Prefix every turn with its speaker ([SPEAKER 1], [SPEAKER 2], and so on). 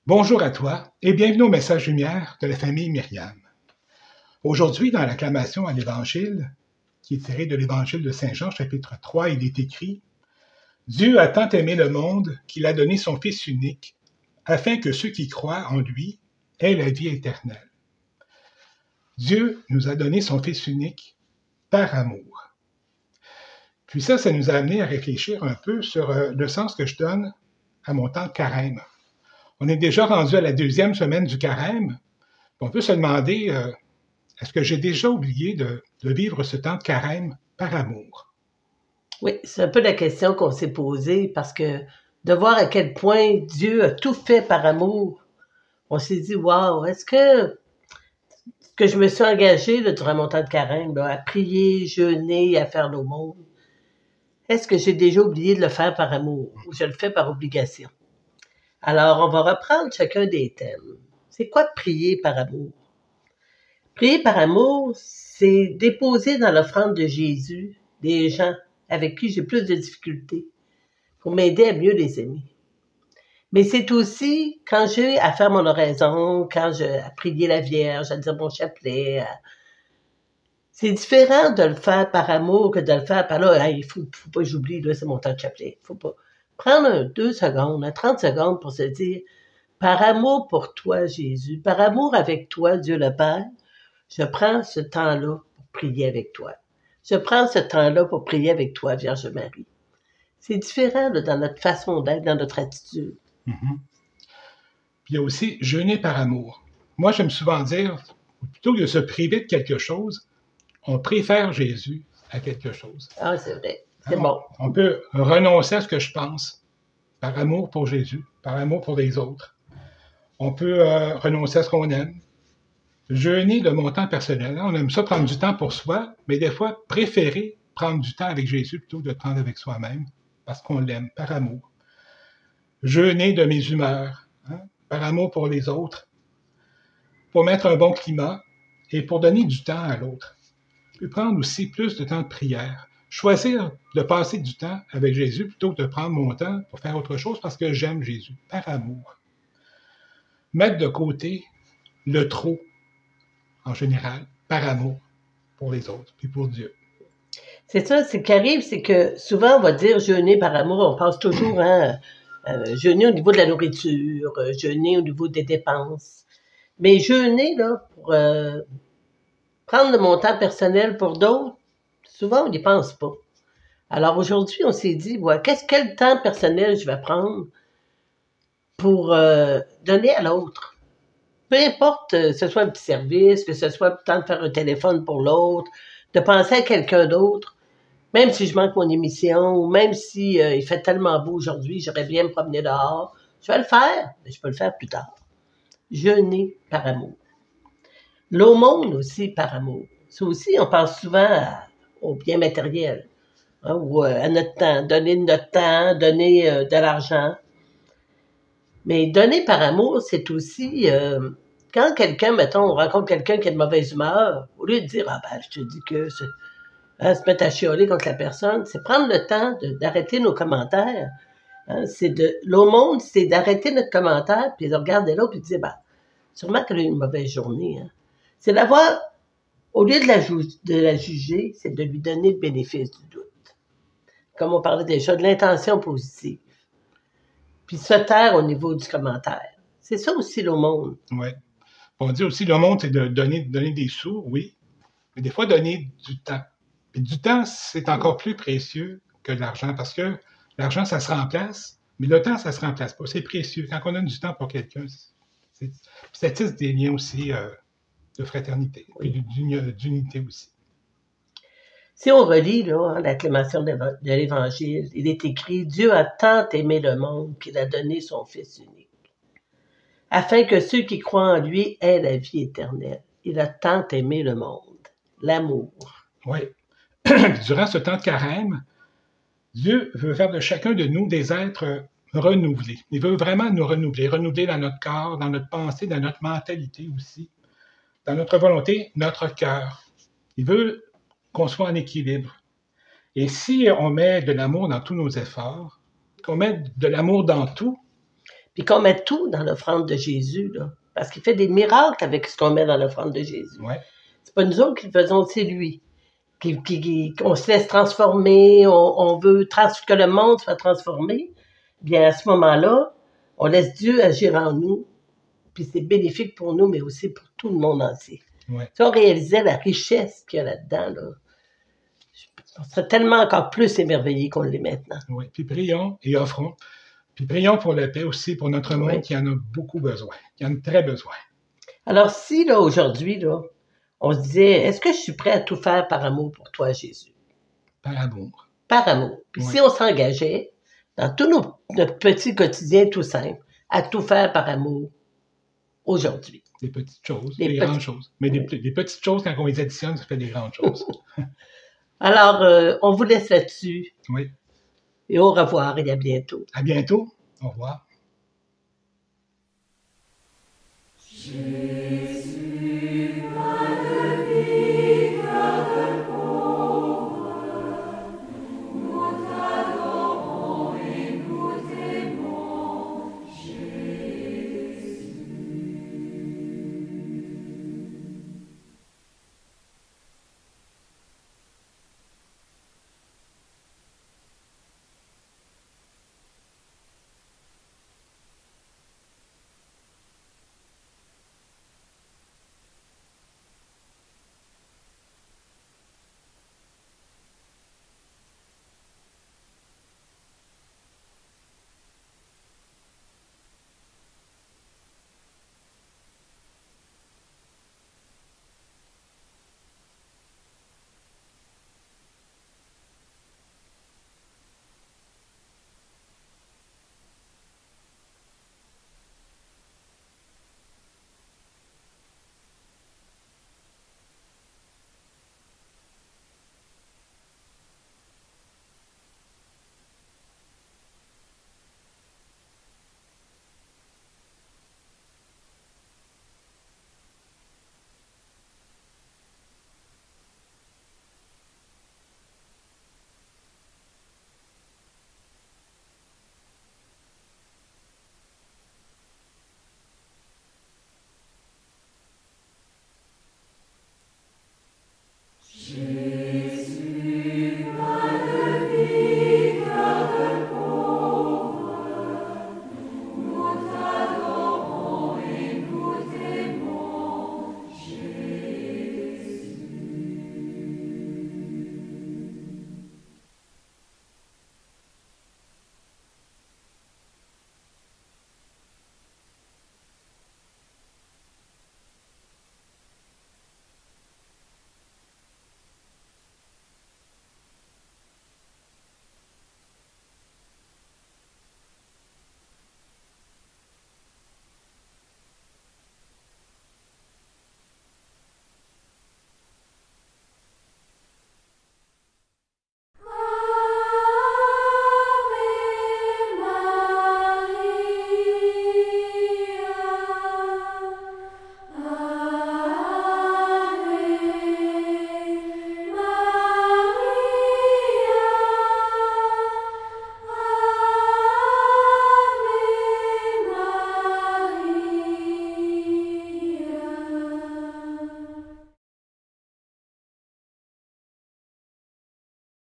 [SPEAKER 1] Bonjour à toi et bienvenue au Message Lumière de la famille Myriam. Aujourd'hui, dans l'acclamation à l'Évangile, qui est tirée de l'Évangile de Saint Jean, chapitre 3, il est écrit « Dieu a tant aimé le monde qu'il a donné son Fils unique, afin que ceux qui croient en lui aient la vie éternelle. » Dieu nous a donné son Fils unique par amour. Puis ça nous a amené à réfléchir un peu sur le sens que je donne à mon temps de carême. On est déjà rendu à la 2e semaine du carême. On peut se demander, est-ce que j'ai déjà oublié de vivre ce temps de carême par amour?
[SPEAKER 2] Oui, c'est un peu la question qu'on s'est posée parce que de voir à quel point Dieu a tout fait par amour, on s'est dit, waouh, est-ce que je me suis engagée durant mon temps de carême à prier, jeûner, à faire l'aumône, est-ce que j'ai déjà oublié de le faire par amour ou je le fais par obligation? Alors, on va reprendre chacun des thèmes. C'est quoi prier par amour? Prier par amour, c'est déposer dans l'offrande de Jésus des gens avec qui j'ai plus de difficultés pour m'aider à mieux les aimer. Mais c'est aussi quand j'ai à faire mon oraison, quand j'ai à prier la Vierge, à dire mon chapelet. C'est différent de le faire par amour que de le faire par là. Il faut pas que j'oublie, là, c'est mon temps de chapelet. Faut pas. Prendre 2 secondes, 30 secondes pour se dire, par amour pour toi, Jésus, par amour avec toi, Dieu le Père, je prends ce temps-là pour prier avec toi. Je prends ce temps-là pour prier avec toi, Vierge Marie. C'est différent là, dans notre façon d'être, dans notre attitude.
[SPEAKER 1] Mm-hmm. Puis il y a aussi jeûner par amour. Moi, j'aime souvent dire, plutôt que de se priver de quelque chose, on préfère Jésus à quelque chose.
[SPEAKER 2] Ah, c'est vrai. C'est bon.
[SPEAKER 1] On peut renoncer à ce que je pense par amour pour Jésus, par amour pour les autres. On peut renoncer à ce qu'on aime. Jeûner de mon temps personnel. On aime ça prendre du temps pour soi, mais des fois, préférer prendre du temps avec Jésus plutôt que de prendre avec soi-même, parce qu'on l'aime, par amour. Jeûner de mes humeurs, par amour pour les autres, pour mettre un bon climat et pour donner du temps à l'autre. Puis prendre aussi plus de temps de prière. Choisir de passer du temps avec Jésus plutôt que de prendre mon temps pour faire autre chose parce que j'aime Jésus, par amour. Mettre de côté le trop, en général, par amour pour les autres, puis pour Dieu.
[SPEAKER 2] C'est ça, ce qui arrive, c'est que souvent on va dire jeûner par amour, on pense toujours jeûner au niveau de la nourriture, jeûner au niveau des dépenses. Mais jeûner, là, pour prendre de mon temps personnel pour d'autres, souvent on n'y pense pas. Alors aujourd'hui, on s'est dit, quel temps personnel je vais prendre pour donner à l'autre? Peu importe que ce soit un petit service, que ce soit le temps de faire un téléphone pour l'autre, de penser à quelqu'un d'autre, même si je manque mon émission, ou même si il fait tellement beau aujourd'hui, j'aurais bien me promener dehors, je vais le faire, mais je peux le faire plus tard. Jeûner par amour. L'aumône aussi par amour. Ça aussi, on pense souvent au bien matériel, ou à notre temps, donner de notre temps, donner de l'argent. Mais donner par amour, c'est aussi quand quelqu'un, mettons, on rencontre quelqu'un qui a de mauvaise humeur, au lieu de dire, je te dis que se mettre à chialer contre la personne, c'est prendre le temps d'arrêter nos commentaires. L'aumône, c'est d'arrêter notre commentaire, puis de regarder l'autre, puis de dire, sûrement qu'elle a eu une mauvaise journée. C'est d'avoir, au lieu de la juger, c'est de lui donner le bénéfice du doute. Comme on parlait déjà, de l'intention positive. Puis se taire au niveau du commentaire. C'est ça aussi l'aumône.
[SPEAKER 1] Oui. On dit aussi l'aumône, c'est de donner des sous, oui, mais des fois donner du temps. Puis du temps, c'est encore plus précieux que de l'argent, parce que l'argent, ça se remplace, mais le temps, ça se remplace pas. C'est précieux. Quand on donne du temps pour quelqu'un, ça tisse des liens aussi de fraternité, et d'unité aussi.
[SPEAKER 2] Si on relit l'acclamation de l'Évangile, il est écrit « Dieu a tant aimé le monde qu'il a donné son Fils unique, afin que ceux qui croient en lui aient la vie éternelle. Il a tant aimé le monde. » L'amour.
[SPEAKER 1] Oui. Durant ce temps de carême, Dieu veut faire de chacun de nous des êtres renouvelés. Il veut vraiment nous renouveler dans notre corps, dans notre pensée, dans notre mentalité aussi, dans notre volonté, notre cœur. Il veut qu'on soit en équilibre. Et si on met de l'amour dans tous nos efforts, qu'on met de l'amour dans tout,
[SPEAKER 2] puis qu'on met tout dans l'offrande de Jésus, là. Parce qu'il fait des miracles avec ce qu'on met dans l'offrande de Jésus.
[SPEAKER 1] Ouais.
[SPEAKER 2] C'est pas nous autres qui le faisons, c'est lui. On se laisse transformer, on veut que le monde soit transformé. Bien, à ce moment-là, on laisse Dieu agir en nous, puis c'est bénéfique pour nous, mais aussi pour tout le monde entier.
[SPEAKER 1] Ouais.
[SPEAKER 2] Si on réalisait la richesse qu'il y a là-dedans, là, on serait tellement encore plus émerveillés qu'on l'est maintenant.
[SPEAKER 1] Oui, puis prions et offrons. Puis prions pour la paix aussi, pour notre monde
[SPEAKER 2] Oui.
[SPEAKER 1] qui en a beaucoup besoin, qui en a très besoin.
[SPEAKER 2] Alors si, là, aujourd'hui, là, on se disait, est-ce que je suis prêt à tout faire par amour pour toi, Jésus?
[SPEAKER 1] Par amour.
[SPEAKER 2] Par amour. Puis
[SPEAKER 1] Oui.
[SPEAKER 2] si on s'engageait dans tout notre petit quotidien tout simple, à tout faire par amour aujourd'hui.
[SPEAKER 1] Des petites choses,
[SPEAKER 2] Des
[SPEAKER 1] des
[SPEAKER 2] petits-
[SPEAKER 1] grandes choses. Mais des petites choses, quand on les additionne, ça fait des grandes choses.
[SPEAKER 2] Alors, on vous laisse là-dessus.
[SPEAKER 1] Oui.
[SPEAKER 2] Et au revoir et à bientôt.
[SPEAKER 1] À bientôt. Au revoir.
[SPEAKER 3] Jésus.